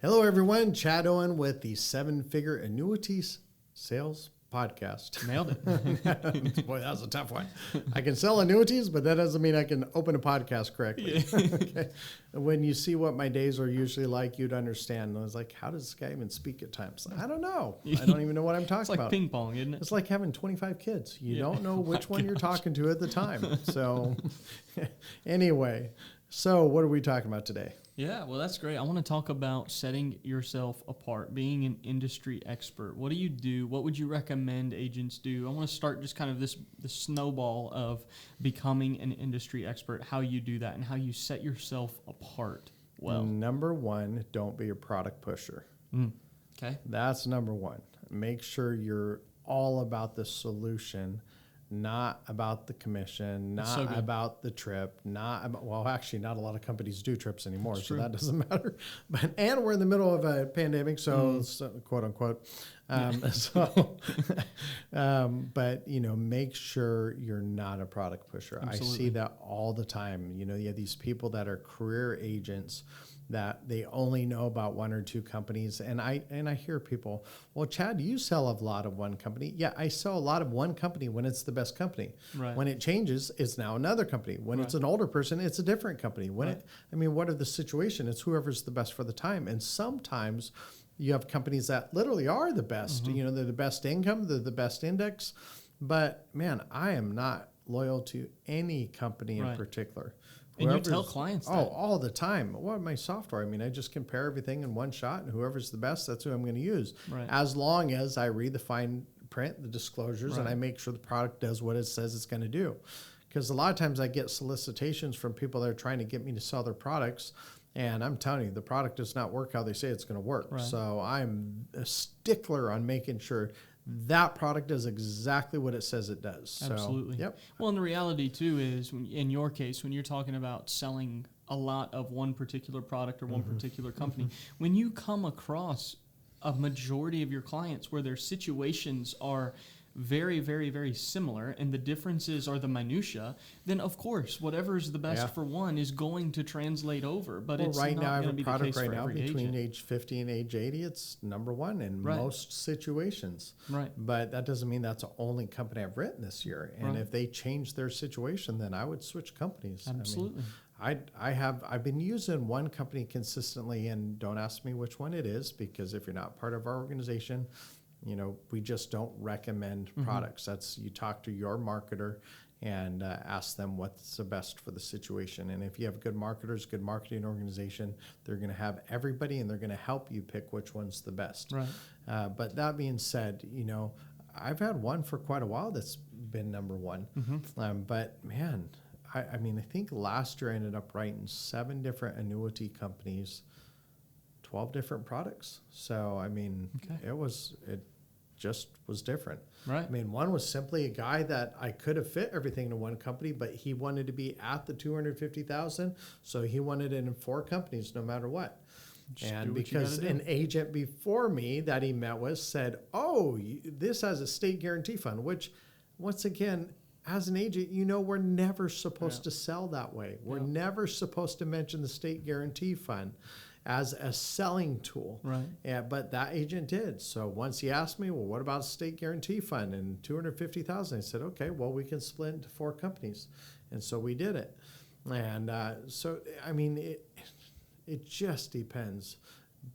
Hello, everyone. Chad Owen with the 7-Figure Annuities Sales Podcast. Nailed it. Boy, that was a tough one. I can sell annuities, but that doesn't mean I can open a podcast correctly. Yeah. Okay. When you see what my days are usually like, you'd understand. I was like, how does this guy even speak at times? I don't know. I don't even know what I'm talking about. It's like ping pong, isn't it? It's like having 25 kids. You Yeah. don't know Oh which my one you're gosh. talking to at the time. So anyway, so what are we talking about today? Yeah, well, that's great. I want to talk about setting yourself apart, being an industry expert. What do you do? What would you recommend agents do? I want to start just kind of this snowball of becoming an industry expert, how you do that, and how you set yourself apart well. Number one, don't be a product pusher. Okay. That's number one. Make sure you're all about the solution, not about the commission, not so good. about the trip, not about, well, actually, not a lot of companies do trips anymore, That's so true. that doesn't matter. And we're in the middle of a pandemic, so quote unquote. But make sure you're not a product pusher. Absolutely. I see that all the time. You have these people that are career agents that they only know about one or two companies. And I hear people, well, Chad, you sell a lot of one company. Yeah, I sell a lot of one company when it's the best company. Right. When it changes, it's now another company. When it's an older person, it's a different company. When what are the situation? It's whoever's the best for the time. And sometimes you have companies that literally are the best. They're the best income, they're the best index. But man, I am not loyal to any company in particular. And you tell clients that. All the time. What my software? I just compare everything in one shot, and whoever's the best, that's who I'm going to use. Right. As long as I read the fine print, the disclosures, and I make sure the product does what it says it's going to do. Because a lot of times I get solicitations from people that are trying to get me to sell their products, and I'm telling you, the product does not work how they say it's going to work. Right. So I'm a stickler on making sure that product does exactly what it says it does. Absolutely. So, yep. Well, and the reality, too, is in your case, when you're talking about selling a lot of one particular product or one particular company, when you come across a majority of your clients where their situations are very, very, very similar and the differences are the minutia, then of course whatever is the best for one is going to translate over. But it's right now I not have going a to be the product case right for now every between agent. age 50 and age 80. It's number one in most situations. Right. But that doesn't mean that's the only company I've written this year. And if they change their situation, then I would switch companies. Absolutely. I've been using one company consistently, and don't ask me which one it is, because if you're not part of our organization, we just don't recommend products. That's, you talk to your marketer and ask them what's the best for the situation. And if you have good marketers, good marketing organization, they're going to have everybody, and they're going to help you pick which one's the best. Right. But that being said, I've had one for quite a while that's been number one. But man, I think last year I ended up writing 7 different annuity companies, 12 different products. So, it just was different. Right. One was simply a guy that I could have fit everything into one company, but he wanted to be at the $250,000, so he wanted it in 4 companies no matter what. Just and do what you because gotta do. an agent before me that he met with said, this has a state guarantee fund, which once again, as an agent, we're never supposed to sell that way. We're never supposed to mention the state guarantee fund as a selling tool. Right. But that agent did. So once he asked me, well, what about a state guarantee fund and $250,000? I said, okay, well, we can split into 4 companies. And so we did it. And it just depends.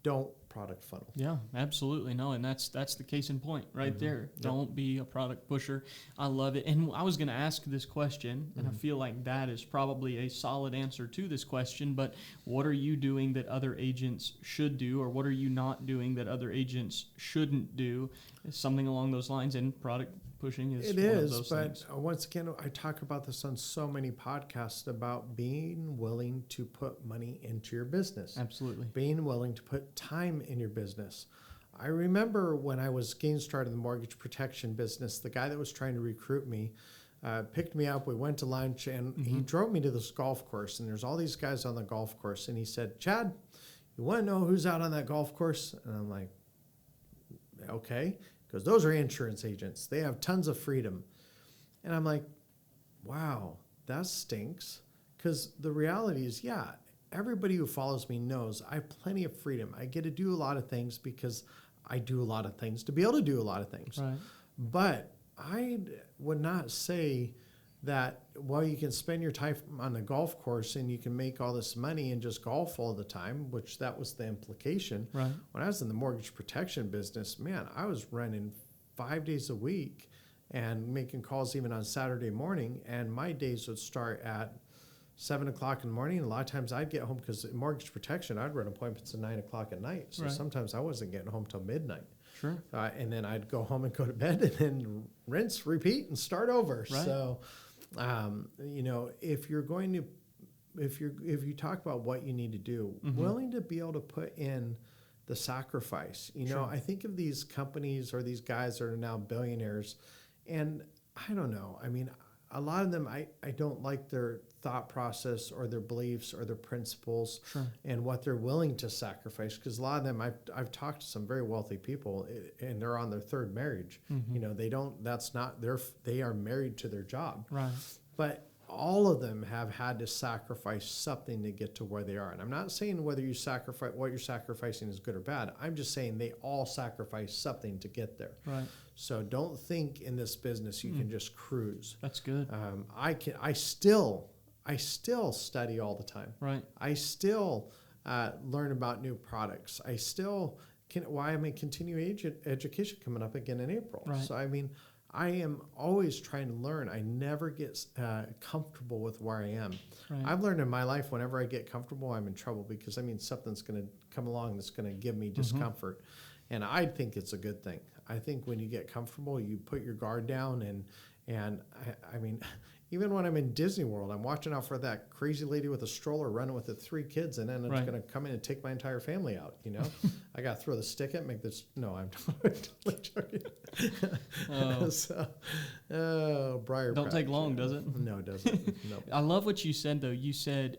Don't product funnel. Yeah, absolutely. No, and that's the case in point right there. Don't be a product pusher. I love it. And I was going to ask this question, and I feel like that is probably a solid answer to this question, but what are you doing that other agents should do, or what are you not doing that other agents shouldn't do? Something along those lines, and product pushing is one of those things. But once again, I talk about this on so many podcasts about being willing to put money into your business. Absolutely. Being willing to put time in your business. I remember when I was getting started in the mortgage protection business, the guy that was trying to recruit me picked me up. We went to lunch, and he drove me to this golf course, and there's all these guys on the golf course, and he said, Chad, you want to know who's out on that golf course? And I'm like, okay. Because those are insurance agents. They have tons of freedom. And I'm like, wow, that stinks. Because the reality is, everybody who follows me knows I have plenty of freedom. I get to do a lot of things because I do a lot of things to be able to do a lot of things. Right. But I would not say that, well, you can spend your time on the golf course and you can make all this money and just golf all the time, which that was the implication. Right. When I was in the mortgage protection business, man, I was running 5 days a week and making calls even on Saturday morning. And my days would start at 7 o'clock in the morning. And a lot of times I'd get home because in mortgage protection, I'd run appointments at 9 o'clock at night. So Right. sometimes I wasn't getting home till midnight. Sure. And then I'd go home and go to bed and then rinse, repeat, and start over. Right. So, if you're going to, if you talk about what you need to do, willing to be able to put in the sacrifice. Sure. I think of these companies or these guys that are now billionaires, and I don't know. I mean, a lot of them, I don't like their thought process or their beliefs or their principles Sure. and what they're willing to sacrifice. Because a lot of them, I've talked to some very wealthy people, and they're on their third marriage. They are married to their job. Right. But all of them have had to sacrifice something to get to where they are. And I'm not saying whether you sacrifice what you're sacrificing is good or bad. I'm just saying they all sacrifice something to get there. Right. So don't think in this business you can just cruise. That's good. I still study all the time. Right. I still learn about new products. I still why am I continuing education coming up again in April? Right. So I mean, I am always trying to learn. I never get comfortable with where I am. Right. I've learned in my life whenever I get comfortable, I'm in trouble because something's going to come along that's going to give me discomfort. And I think it's a good thing. I think when you get comfortable, you put your guard down. And I mean, even when I'm in Disney World, I'm watching out for that crazy lady with a stroller running with the 3 kids, and then it's going to come in and take my entire family out. I got to throw the stick at, make this. No, I'm totally joking. Briar. Don't take long, does it? No, it doesn't. No. I love what you said, though. You said,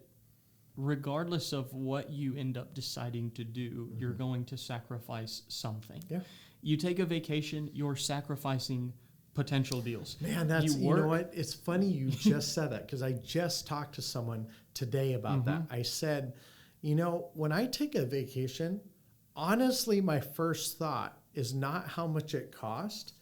regardless of what you end up deciding to do, you're going to sacrifice something. Yeah. You take a vacation, you're sacrificing potential deals. Man, you know what? It's funny you just said that because I just talked to someone today about that. I said, when I take a vacation, honestly, my first thought is not how much it cost.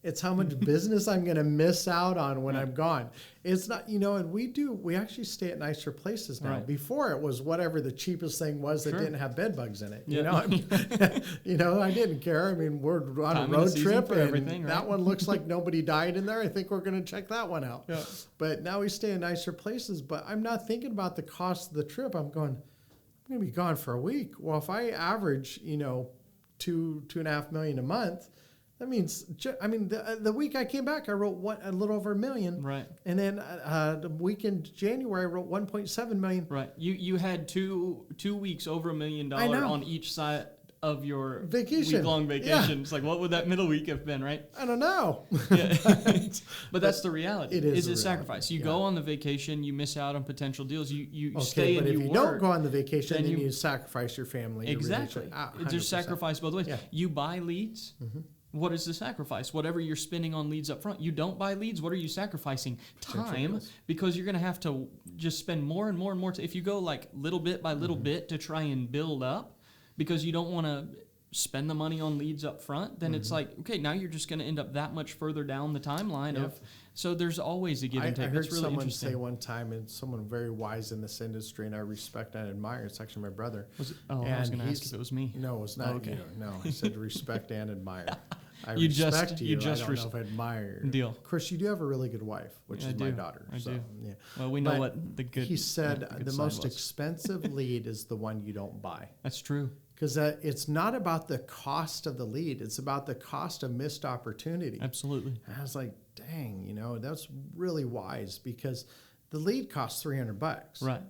It's how much business I'm going to miss out on when I'm gone. It's not, and we actually stay at nicer places now. Right. Before it was whatever the cheapest thing was that didn't have bed bugs in it. Yeah. I didn't care. I mean, we're on a road trip and that one looks like nobody died in there. I think we're going to check that one out. Yeah. But now we stay in nicer places, but I'm not thinking about the cost of the trip. I'm going to be gone for a week. Well, if I average, $2.5 million a month, that means, the week I came back, I wrote a little over $1 million. Right. And then the week in January, I wrote $1.7 million. Right. You had 2 weeks over $1 million on each side of your week-long vacation. Yeah. It's like, what would that middle week have been, right? I don't know. Yeah. But that's the reality. It is a sacrifice. You go on the vacation, you miss out on potential deals. You stay and you work. But if you don't go on the vacation, then you sacrifice your family. Exactly. There's sacrifice both ways. Yeah. You buy leads. What is the sacrifice? Whatever you're spending on leads up front. You don't buy leads, what are you sacrificing? Time, because you're going to have to just spend more and more and more. If you go like little bit by little bit to try and build up, because you don't want to spend the money on leads up front, then it's like, okay, now you're just going to end up that much further down the timeline of. So there's always a give and take. I heard really someone say one time, and someone very wise in this industry, and I respect and admire. It's actually my brother. Was it? Oh, I was going to ask if it was me. No, it was not. Okay. No, I said respect and admire. I you respect you. I don't know if I admire. Deal. Of course, you do have a really good wife, which is my daughter. I do. Yeah. Well, we know what the good. He said the most expensive lead is the one you don't buy. That's true. Because it's not about the cost of the lead; it's about the cost of missed opportunity. Absolutely. And I was like, dang, that's really wise because the lead costs $300. Right.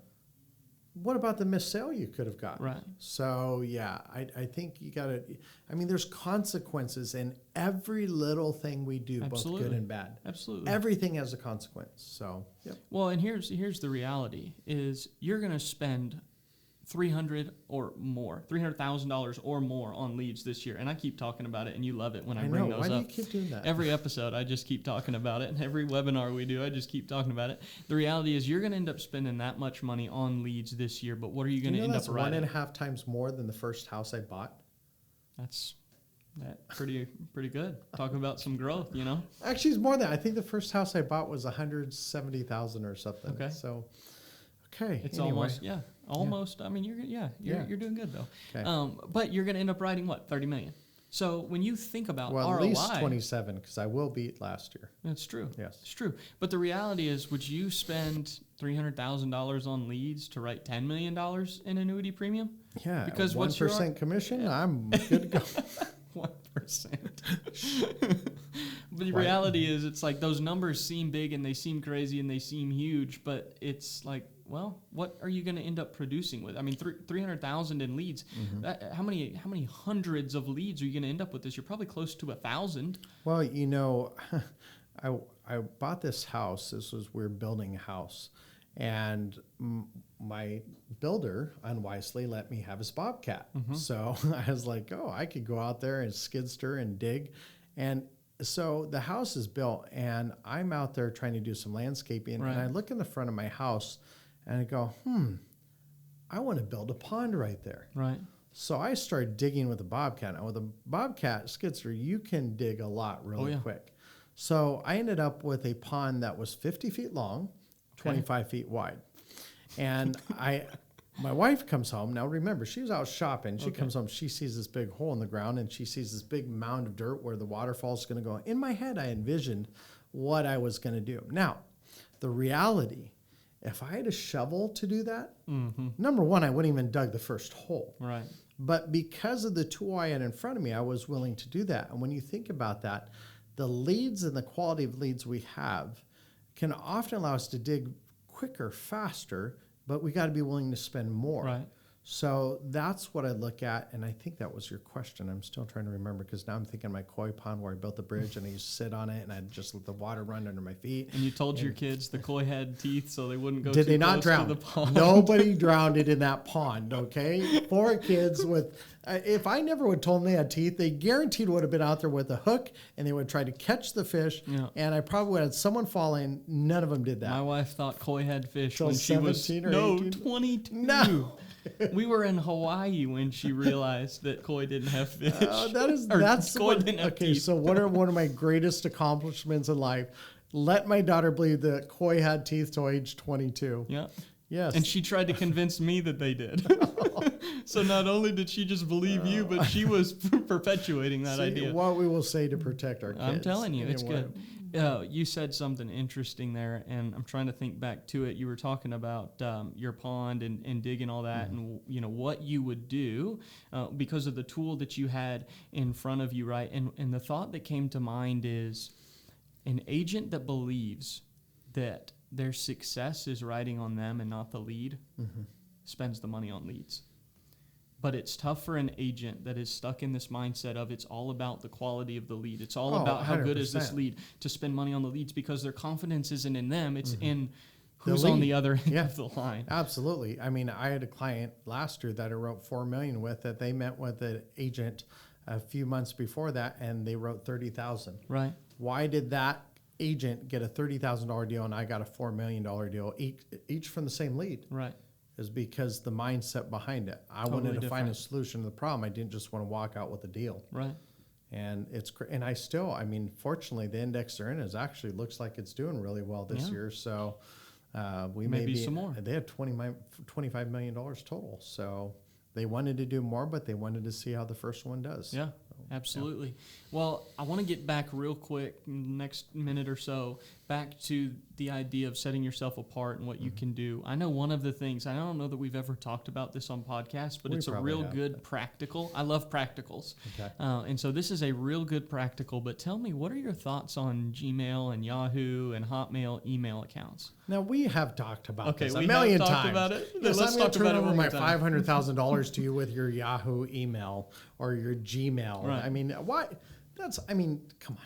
What about the missed sale you could have gotten? Right. So, I think you got to, there's consequences in every little thing we do, both good and bad. Absolutely. Everything has a consequence. So, Well, and here's the reality is you're going to spend $300,000 or more on leads this year. And I keep talking about it, and you love it when I bring those Why up. do you keep doing that? Every episode, I just keep talking about it. And every webinar we do, I just keep talking about it. The reality is you're going to end up spending that much money on leads this year, but what are you going to end up writing? That's 1.5 times more than the first house I bought. That's pretty good. Talk about some growth, you know? Actually, it's more than that. I think the first house I bought was $170,000 or something. Okay. So, okay. It's anyway. almost. I mean, you're doing good though. Okay. But you're going to end up writing what, 30 million. So when you think about ROI, ROI, at least 27 because I will beat last year. That's true. Yes, it's true. But the reality is, would you spend $300,000 on leads to write $10 million in annuity premium? Yeah, because 1% commission. I'm good to go. 1%. But the reality is, it's like those numbers seem big and they seem crazy and they seem huge, but it's like, well, what are you going to end up producing with? I mean, 300,000 in leads. Mm-hmm. How many hundreds of leads are you going to end up with this? You're probably close to 1,000. Well, I bought this house. We're building a house, and my builder unwisely let me have his Bobcat. Mm-hmm. So I was like, oh, I could go out there and skidster and dig. And so the house is built, and I'm out there trying to do some landscaping. Right. And I look in the front of my house, and I go, I want to build a pond right there. Right. So I started digging with a Bobcat. Now, with a Bobcat skidster, you can dig a lot really quick. So I ended up with a pond that was 50 feet long, 25 feet wide. And my wife comes home. Now, remember, she was out shopping. She comes home. She sees this big hole in the ground, and she sees this big mound of dirt where the waterfall is going to go. In my head, I envisioned what I was going to do. Now, the reality, if I had a shovel to do that, number one, I wouldn't even dug the first hole. Right. But because of the tool I had in front of me, I was willing to do that. And when you think about that, the leads and the quality of leads we have can often allow us to dig quicker, faster, but we got to be willing to spend more. Right. So that's what I look at, and I think that was your question. I'm still trying to remember because now I'm thinking of my koi pond where I built the bridge and I used to sit on it and I'd just let the water run under my feet. And you told your kids the koi had teeth so they wouldn't go Did too they not close drown? to the pond. Nobody drowned it in that pond, okay? 4 kids with, if I never would have told them they had teeth, they guaranteed would have been out there with a hook and they would try to catch the fish. Yeah. And I probably would have had someone fall in. None of them did that. My wife thought koi had fish Till when she was 18? 22. No. We were in Hawaii when she realized that koi didn't have fish. That's koi didn't have okay. teeth. So what are one of my greatest accomplishments in life? Let my daughter believe that koi had teeth till age 22. Yeah. Yes. And she tried to convince me that they did. So not only did she just believe you, but she was perpetuating that idea. What we will say to protect our kids. I'm telling you, it's good. You said something interesting there, and I'm trying to think back to it. You were talking about your pond and digging all that, and what you would do because of the tool that you had in front of you, right? And the thought that came to mind is an agent that believes that their success is riding on them and not the lead spends the money on leads. But it's tough for an agent that is stuck in this mindset of it's all about the quality of the lead. It's all about how 100%. good is this lead to spend money on the leads because their confidence isn't in them. It's in who's on the other end of the line. Absolutely. I mean, I had a client last year that I wrote $4 million with that they met with an agent a few months before that, and they wrote $30,000. Right. Why did that agent get a $30,000 deal and I got a $4 million deal, each from the same lead? Right. Is because the mindset behind it. I wanted to find a solution to the problem. I didn't just want to walk out with a deal. Right. And fortunately, the index they're in actually looks like it's doing really well this year. So we maybe some more. They have $25 million total. So they wanted to do more, but they wanted to see how the first one does. Yeah. Absolutely. Yeah. Well, I want to get back real quick, next minute or so, back to the idea of setting yourself apart and what you can do. I know one of the things, I don't know that we've ever talked about this on podcast, but it's a real good practical. I love practicals. Okay. And so this is a real good practical, but tell me, what are your thoughts on Gmail and Yahoo and Hotmail email accounts? Now, we have talked about this a million million times. Talked about it. Yes, let's I'm talk going to turn about over my $500,000 to you with your Yahoo email or your Gmail. Right. I mean, why? Come on.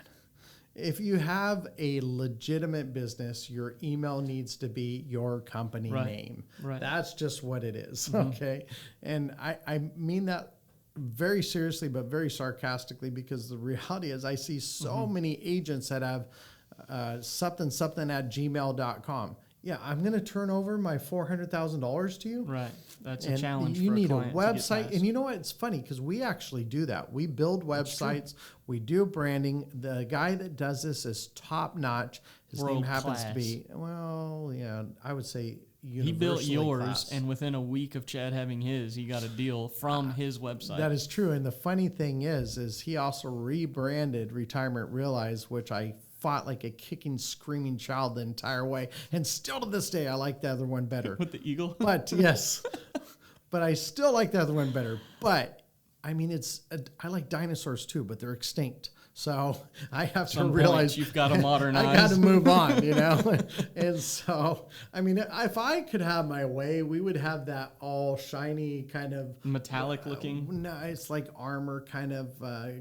if you have a legitimate business, your email needs to be your company name. Right. That's just what it is. Okay. And I mean that very seriously, but very sarcastically, because the reality is I see so many agents that have something at gmail.com. Yeah, I'm going to turn over my $400,000 to you. Right. That's and a challenge. You for need a a client website. And you know what? It's funny because we actually do that. We build websites. We do branding. The guy that does this is top notch. His World name happens class. to be, well, yeah, I would say He built yours, class. and within a week of Chad having his, he got a deal from his website. That is true. And the funny thing is he also rebranded Retirement Realize, which I fought like a kicking, screaming child the entire way. And still to this day, I like the other one better. With the eagle? But yes, but I still like the other one better. But I mean, I like dinosaurs too, but they're extinct. So I have to realize you've got to modernize. I got to move on, you know? And so, I mean, if I could have my way, we would have that all shiny kind of metallic looking. No, it's like armor kind of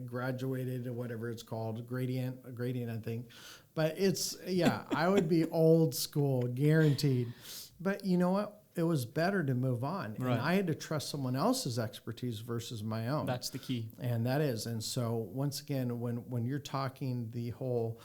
graduated or whatever it's called. Gradient, I think. But it's, yeah, I would be old school, guaranteed. But you know what? It was better to move on. Right. And I had to trust someone else's expertise versus my own. That's the key. And that is. And so once again, when you're talking the whole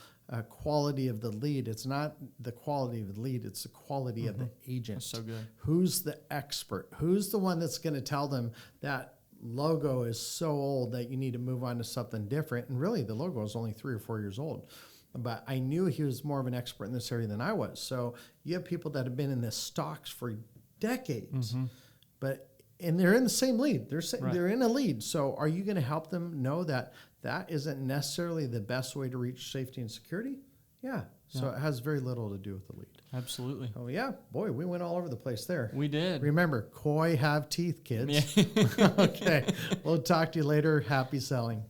quality of the lead, it's not the quality of the lead, it's the quality of the agent. That's so good. Who's the expert? Who's the one that's going to tell them that logo is so old that you need to move on to something different? And really, the logo is only 3 or 4 years old. But I knew he was more of an expert in this area than I was. So you have people that have been in the stocks for decades, and they're in the same lead. They're in a lead. So are you going to help them know that that isn't necessarily the best way to reach safety and security? Yeah. So it has very little to do with the lead. Absolutely. Oh yeah, boy, we went all over the place there. We did. Remember, koi have teeth, kids. Yeah. Okay. We'll talk to you later. Happy selling.